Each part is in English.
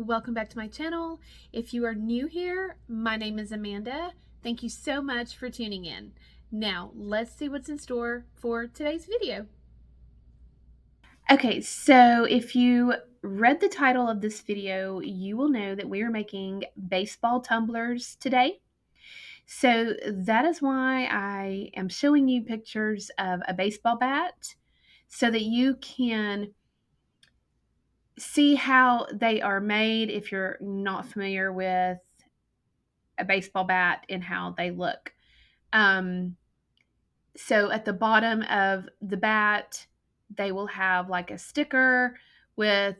welcome back to my channel. If you are new here, my name is Amanda. Thank you so much for tuning in. Now, let's see what's in store for today's video. Okay, so if you read the title of this video, you will know that we are making baseball tumblers today. So that is why I am showing you pictures of a baseball bat so that you can see how they are made if you're not familiar with a baseball bat and how they look. So at the bottom of the bat, they will have like a sticker with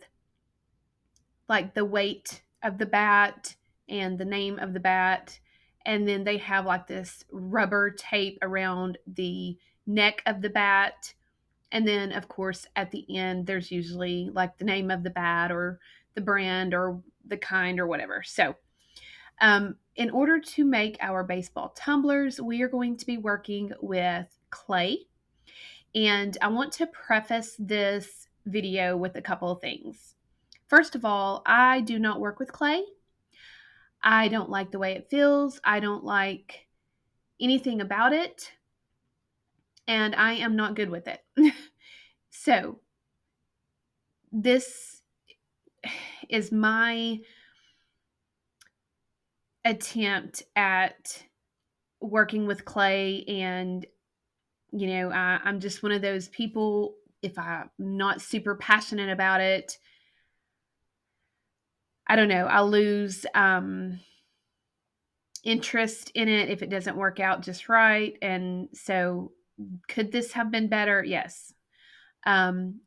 like the weight of the bat and the name of the bat. And then they have like this rubber tape around the neck of the bat. And then, of course, at the end, there's usually like the name of the bat or the brand or the kind or whatever. So, in order to make our baseball tumblers, we are going to be working with clay. And I want to preface this video with a couple of things. First of all, I do not work with clay. I don't like the way it feels. I don't like anything about it. And I am not good with it. So, this is my attempt at working with clay. And I'm just one of those people, if I'm not super passionate about it, I don't know, I'll lose interest in it if it doesn't work out just right. And so could this have been better? Yes.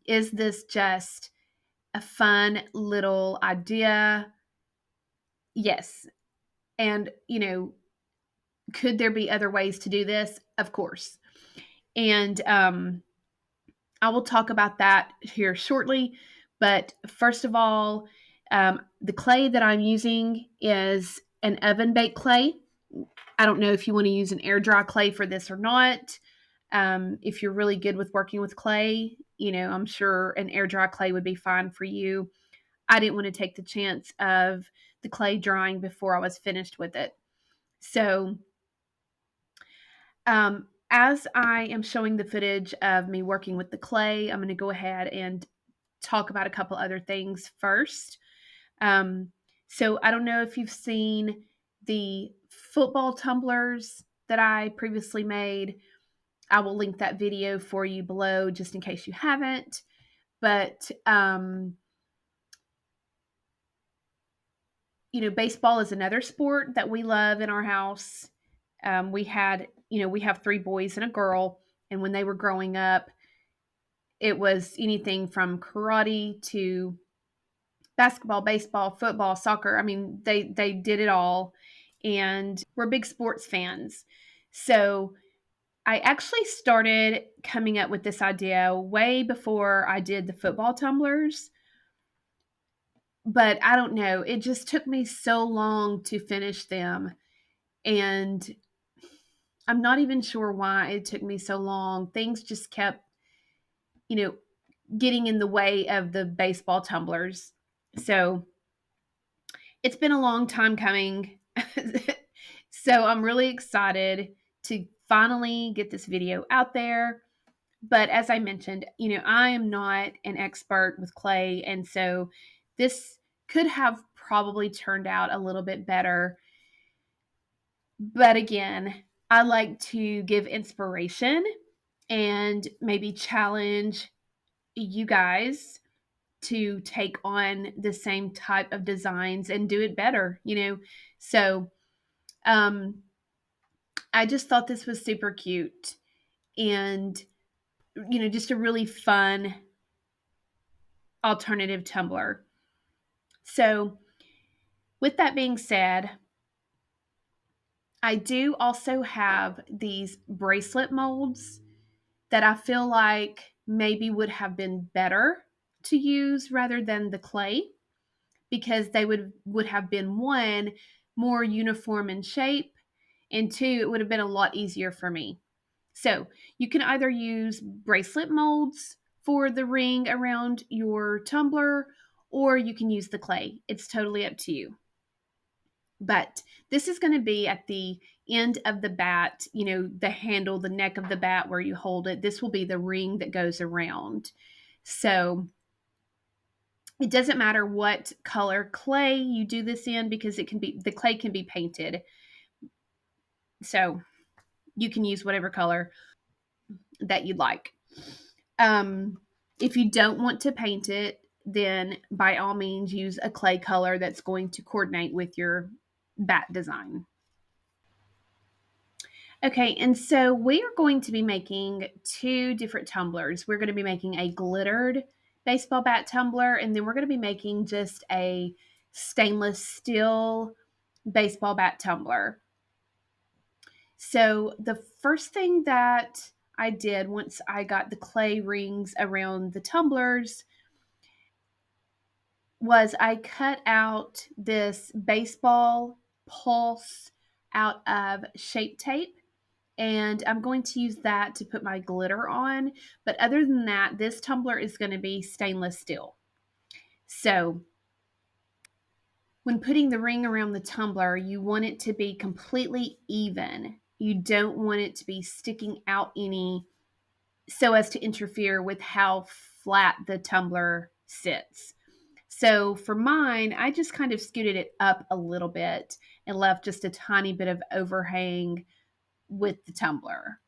Is this just a fun little idea? Yes. And could there be other ways to do this? Of course. And I will talk about that here shortly. But first of all, the clay that I'm using is an oven baked clay. I don't know if you want to use an air dry clay for this or not. If you're really good with working with clay, I'm sure an air dry clay would be fine for you. I didn't want to take the chance of the clay drying before I was finished with it. So, as I am showing the footage of me working with the clay, I'm going to go ahead and talk about a couple other things first. So I don't know if you've seen the football tumblers that I previously made. I will link that video for you below just in case you haven't. But baseball is another sport that we love in our house. We have 3 boys and a girl, and when they were growing up, it was anything from karate to basketball, baseball, football, soccer. I mean, they did it all, and we're big sports fans. So I actually started coming up with this idea way before I did the football tumblers. But I don't know, it just took me so long to finish them. And I'm not even sure why it took me so long. Things just kept, getting in the way of the baseball tumblers. So it's been a long time coming. So I'm really excited to finally get this video out there. But as I mentioned, I am not an expert with clay. And so this could have probably turned out a little bit better. But again, I like to give inspiration and maybe challenge you guys to take on the same type of designs and do it better, So, I just thought this was super cute and, just a really fun alternative tumbler. So, with that being said, I do also have these bracelet molds that I feel like maybe would have been better to use rather than the clay, because they would have been, one, more uniform in shape, and two, it would have been a lot easier for me. So you can either use bracelet molds for the ring around your tumbler, or you can use the clay. It's totally up to you. But this is going to be at the end of the bat, the handle, the neck of the bat where you hold it. This will be the ring that goes around. So it doesn't matter what color clay you do this in because the clay can be painted. So you can use whatever color that you'd like. If you don't want to paint it, then by all means use a clay color that's going to coordinate with your bat design. Okay, and so we are going to be making two different tumblers. We're going to be making a glittered baseball bat tumbler, and then we're going to be making just a stainless steel baseball bat tumbler. So the first thing that I did once I got the clay rings around the tumblers was I cut out this baseball pulse out of Shape Tape, and I'm going to use that to put my glitter on. But other than that, this tumbler is going to be stainless steel. So when putting the ring around the tumbler, you want it to be completely even. You don't want it to be sticking out any so as to interfere with how flat the tumbler sits. So for mine, I just kind of scooted it up a little bit and left just a tiny bit of overhang with the tumbler.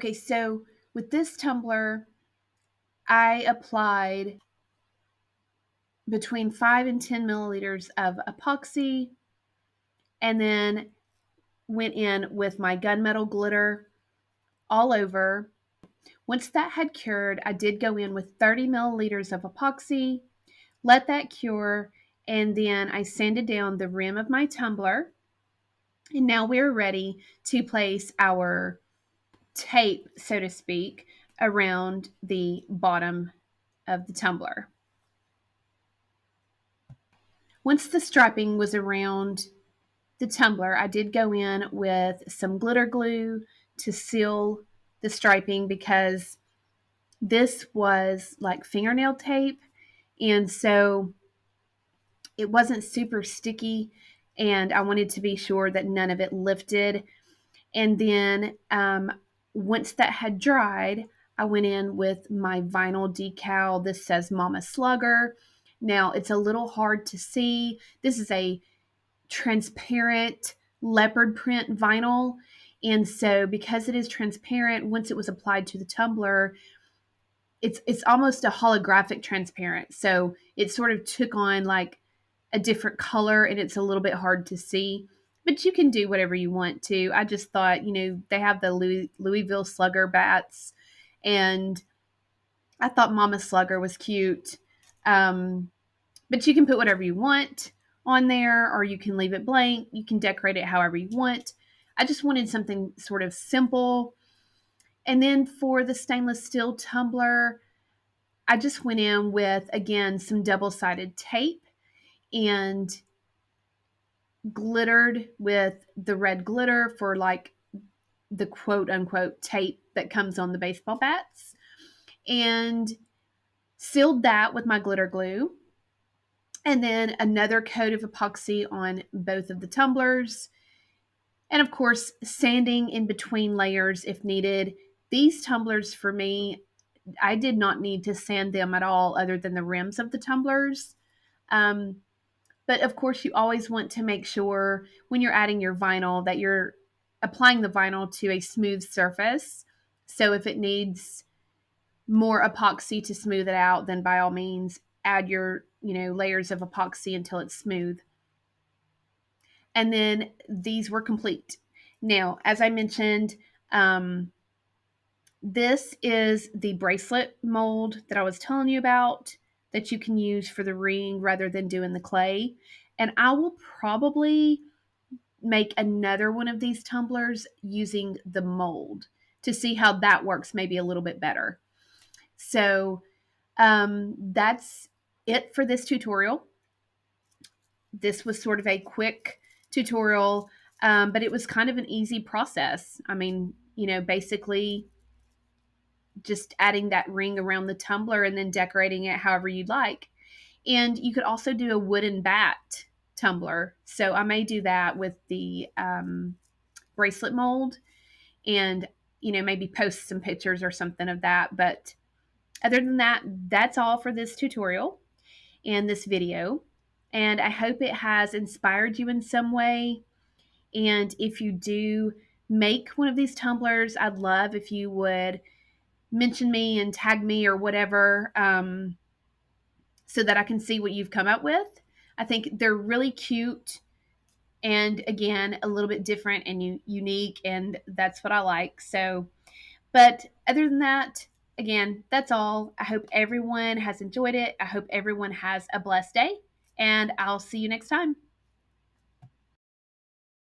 Okay, so with this tumbler, I applied between 5 and 10 milliliters of epoxy and then went in with my gunmetal glitter all over. Once that had cured, I did go in with 30 milliliters of epoxy, let that cure, and then I sanded down the rim of my tumbler. And now we're ready to place our tape, so to speak, around the bottom of the tumbler. Once the striping was around the tumbler, I did go in with some glitter glue to seal the striping because this was like fingernail tape. And so it wasn't super sticky. And I wanted to be sure that none of it lifted. And then once that had dried, I went in with my vinyl decal. This says Mama Slugger. Now it's a little hard to see. This is a transparent leopard print vinyl. And so because it is transparent, once it was applied to the tumbler, it's almost a holographic transparent. So it sort of took on like a different color and it's a little bit hard to see. But you can do whatever you want to. I just thought, they have the Louisville Slugger bats, and I thought Mama Slugger was cute. But you can put whatever you want on there, or you can leave it blank. You can decorate it however you want. I just wanted something sort of simple. And then for the stainless steel tumbler, I just went in with, again, some double-sided tape and glittered with the red glitter for like the quote unquote tape that comes on the baseball bats, and sealed that with my glitter glue. And then another coat of epoxy on both of the tumblers. And of course, sanding in between layers if needed. These tumblers for me, I did not need to sand them at all other than the rims of the tumblers. Um, but of course, you always want to make sure when you're adding your vinyl that you're applying the vinyl to a smooth surface. So if it needs more epoxy to smooth it out, then by all means add your, layers of epoxy until it's smooth. And then these were complete. Now, as I mentioned, this is the bracelet mold that I was telling you about that you can use for the ring rather than doing the clay. And I will probably make another one of these tumblers using the mold to see how that works maybe a little bit better. So that's it for this tutorial. This was sort of a quick tutorial, but it was kind of an easy process. I mean, basically just adding that ring around the tumbler and then decorating it however you'd like. And you could also do a wooden bat tumbler. So I may do that with the bracelet mold and, maybe post some pictures or something of that. But other than that, that's all for this tutorial and this video. And I hope it has inspired you in some way. And if you do make one of these tumblers, I'd love if you would mention me and tag me or whatever, so that I can see what you've come up with. I think they're really cute and, again, a little bit different and unique, and that's what I like. So, but other than that, again, that's all. I hope everyone has enjoyed it. I hope everyone has a blessed day, and I'll see you next time.